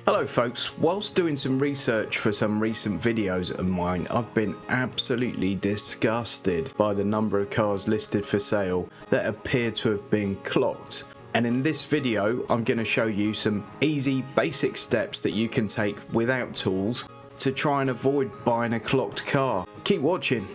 Hello folks, whilst doing some research for some recent videos of mine, I've been absolutely disgusted by the number of cars listed for sale that appear to have been clocked. And in this video, I'm going to show you some easy, basic steps that you can take without tools to try and avoid buying a clocked car. Keep watching.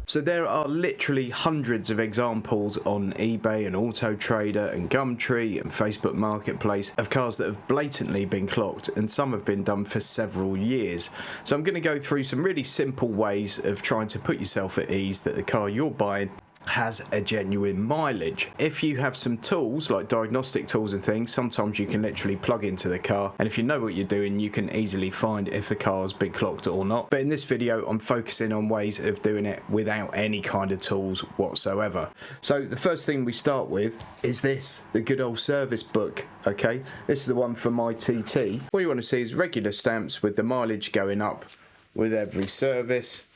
So there are literally hundreds of examples on eBay and Auto Trader and Gumtree and Facebook Marketplace of cars that have blatantly been clocked, and some have been done for several years. So I'm going to go through some really simple ways of trying to put yourself at ease that the car you're buying has a genuine mileage. If you have some tools like diagnostic tools and things, sometimes you can literally plug into the car, and if you know what you're doing, you can easily find if the car's been clocked or not. But in this video, I'm focusing on ways of doing it without any kind of tools whatsoever. So the first thing we start with is this, the good old service book. Okay, this is the one for Mot History. What you want to see is regular stamps with the mileage going up with every service.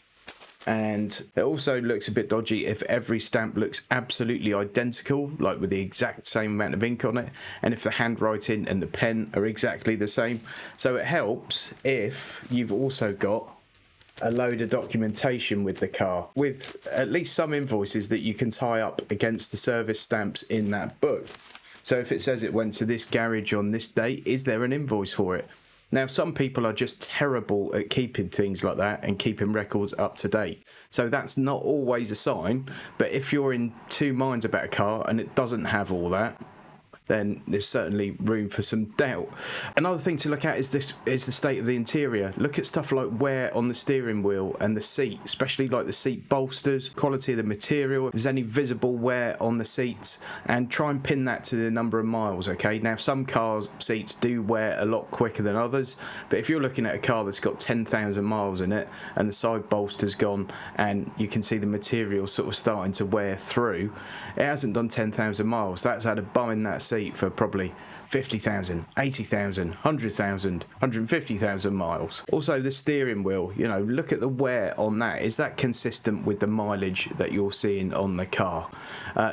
And it also looks a bit dodgy if every stamp looks absolutely identical, like with the exact same amount of ink on it, and if the handwriting and the pen are exactly the same. So it helps if you've also got a load of documentation with the car, with at least some invoices that you can tie up against the service stamps in that book. So if it says it went to this garage on this date, is there an invoice for it? Now, some people are just terrible at keeping things like that and keeping records up to date. So that's not always a sign, but if you're in two minds about a car and it doesn't have all that, then there's certainly room for some doubt. Another thing to look at is the state of the interior. Look at stuff like wear on the steering wheel and the seat, especially like the seat bolsters, quality of the material, if there's any visible wear on the seats, and try and pin that to the number of miles, okay? Now, some car seats do wear a lot quicker than others, but if you're looking at a car that's got 10,000 miles in it and the side bolster's gone and you can see the material sort of starting to wear through, it hasn't done 10,000 miles. That's had a bum in that seat for probably 50,000, 80,000, 100,000, 150,000 miles. Also the steering wheel, you know, look at the wear on that. Is that consistent with the mileage that you're seeing on the car?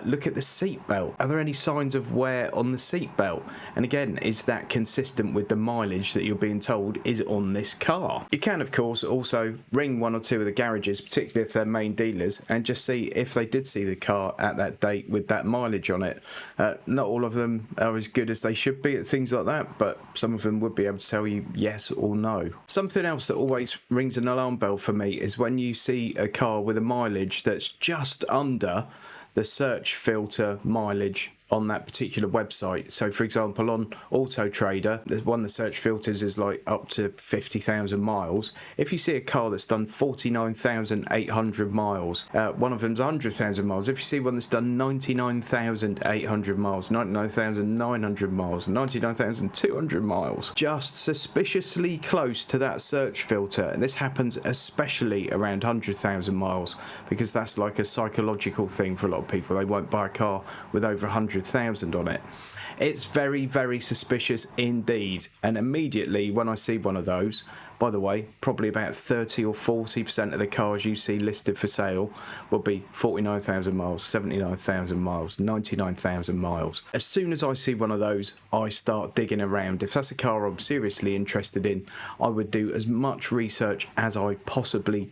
Look at the seat belt. Are there any signs of wear on the seat belt? And again, is that consistent with the mileage that you're being told is on this car? You can, of course, also ring one or two of the garages, particularly if they're main dealers, and just see if they did see the car at that date with that mileage on it. Not all of them are as good as they should be at things like that, but some of them would be able to tell you yes or no. Something else that always rings an alarm bell for me is when you see a car with a mileage that's just under the search filter mileage on that particular website. So for example, on Auto Trader, there's one of the search filters is like up to 50,000 miles. If you see a car that's done 49,800 miles, one of them's 100,000 miles. If you see one that's done 99,800 miles, 99,900 miles, 99,200 miles, just suspiciously close to that search filter. And this happens especially around 100,000 miles because that's like a psychological thing for a lot of people. They won't buy a car with over 100,000 on it. It's very, very suspicious indeed. And immediately when I see one of those, by the way, probably about 30 or 40% of the cars you see listed for sale will be 49,000 miles, 79,000 miles, 99,000 miles. As soon as I see one of those, I start digging around. If that's a car I'm seriously interested in, I would do as much research as I possibly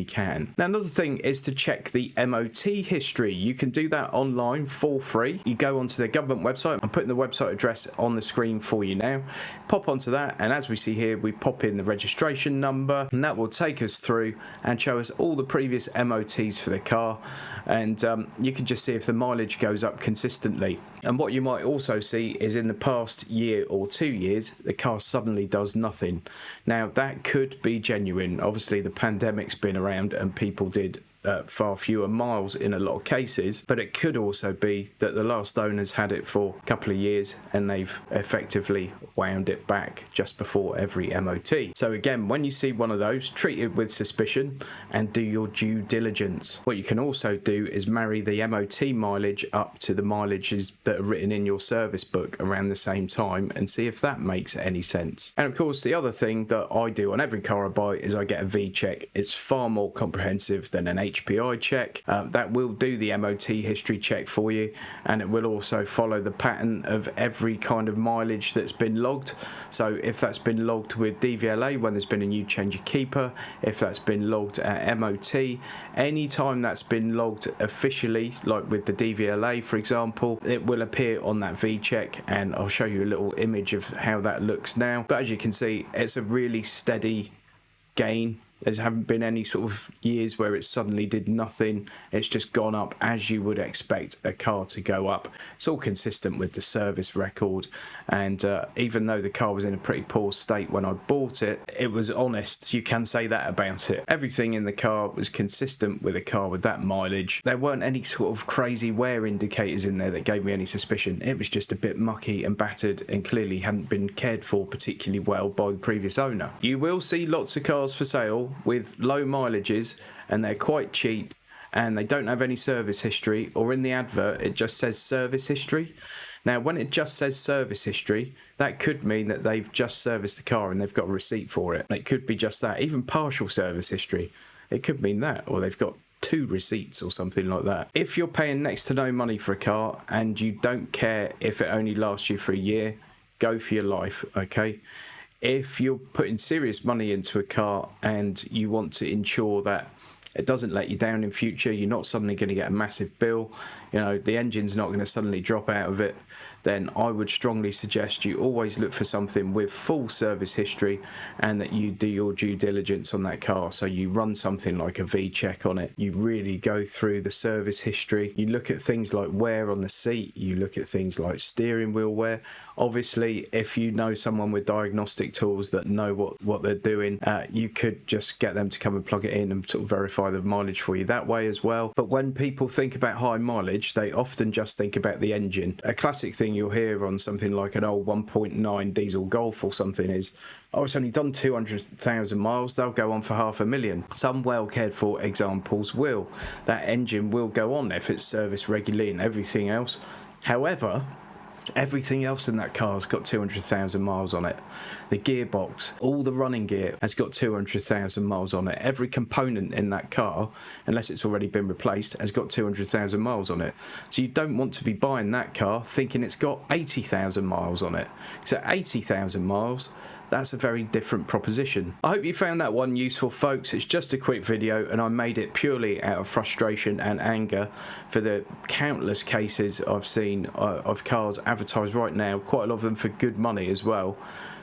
can. Now, another thing is to check the MOT history. You can do that online for free. You go onto the government website. I'm putting the website address on the screen for you now. Pop onto that, and as we see here, we pop in the registration number, and that will take us through and show us all the previous MOTs for the car, and you can just see if the mileage goes up consistently. And what you might also see is in the past year or 2 years, the car suddenly does nothing. Now, that could be genuine. Obviously, the pandemic's been around and people did far fewer miles in a lot of cases, but it could also be that the last owners had it for a couple of years and they've effectively wound it back just before every MOT. So again, when you see one of those, treat it with suspicion and do your due diligence. What you can also do is marry the MOT mileage up to the mileages that are written in your service book around the same time and see if that makes any sense. And of course, the other thing that I do on every car I buy is I get a V-check. It's far more comprehensive than an H HPI check. That will do the MOT history check for you, and it will also follow the pattern of every kind of mileage that's been logged. So if that's been logged with DVLA when there's been a new change of keeper, if that's been logged at MOT, any time that's been logged officially, like with the DVLA for example, it will appear on that V check, and I'll show you a little image of how that looks now. But as you can see, it's a really steady gain. There haven't been any sort of years where it suddenly did nothing. It's just gone up as you would expect a car to go up. It's all consistent with the service record, and even though the car was in a pretty poor state when I bought it, it was honest. You can say that about it. Everything in the car was consistent with a car with that mileage. There weren't any sort of crazy wear indicators in there that gave me any suspicion. It was just a bit mucky and battered, and clearly hadn't been cared for particularly well by the previous owner. You will see lots of cars for sale with low mileages, and they're quite cheap, and they don't have any service history, or in the advert it just says service history. Now when it just says service history, that could mean that they've just serviced the car and they've got a receipt for it. It could be just that. Even partial service history, it could mean that, or they've got 2 receipts or something like that. If you're paying next to no money for a car and you don't care if it only lasts you for a year, go for your life, okay? If you're putting serious money into a car and you want to ensure that it doesn't let you down in future, you're not suddenly going to get a massive bill, you know, the engine's not going to suddenly drop out of it, then I would strongly suggest you always look for something with full service history, and that you do your due diligence on that car. So you run something like a V check on it, you really go through the service history, you look at things like wear on the seat, you look at things like steering wheel wear. Obviously, if you know someone with diagnostic tools that know what they're doing, you could just get them to come and plug it in and sort of verify the mileage for you that way as well. But when people think about high mileage, they often just think about the engine. A classic thing you'll hear on something like an old 1.9 diesel Golf or something is, oh, it's only done 200,000 miles, they'll go on for 500,000. Some well cared for examples will. That engine will go on if it's serviced regularly and everything else. However, everything else in that car's got 200,000 miles on it. The gearbox, all the running gear has got 200,000 miles on it. Every component in that car, unless it's already been replaced, has got 200,000 miles on it. So you don't want to be buying that car thinking it's got 80,000 miles on it. So 80,000 miles, that's a very different proposition. I hope you found that one useful, folks. It's just a quick video, and I made it purely out of frustration and anger for the countless cases I've seen of cars advertised right now, quite a lot of them for good money as well,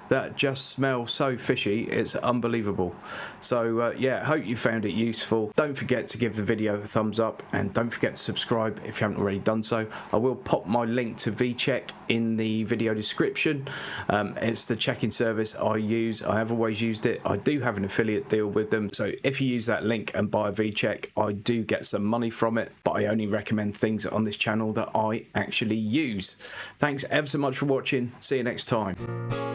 that just smell so fishy, it's unbelievable. So yeah, hope you found it useful. Don't forget to give the video a thumbs up, and don't forget to subscribe if you haven't already done so. I will pop my link to VCheck in the video description. It's the checking service I use. I have always used it. I do have an affiliate deal with them, so if you use that link and buy a VCheck, I do get some money from it, but I only recommend things on this channel that I actually use. Thanks ever so much for watching. See you next time.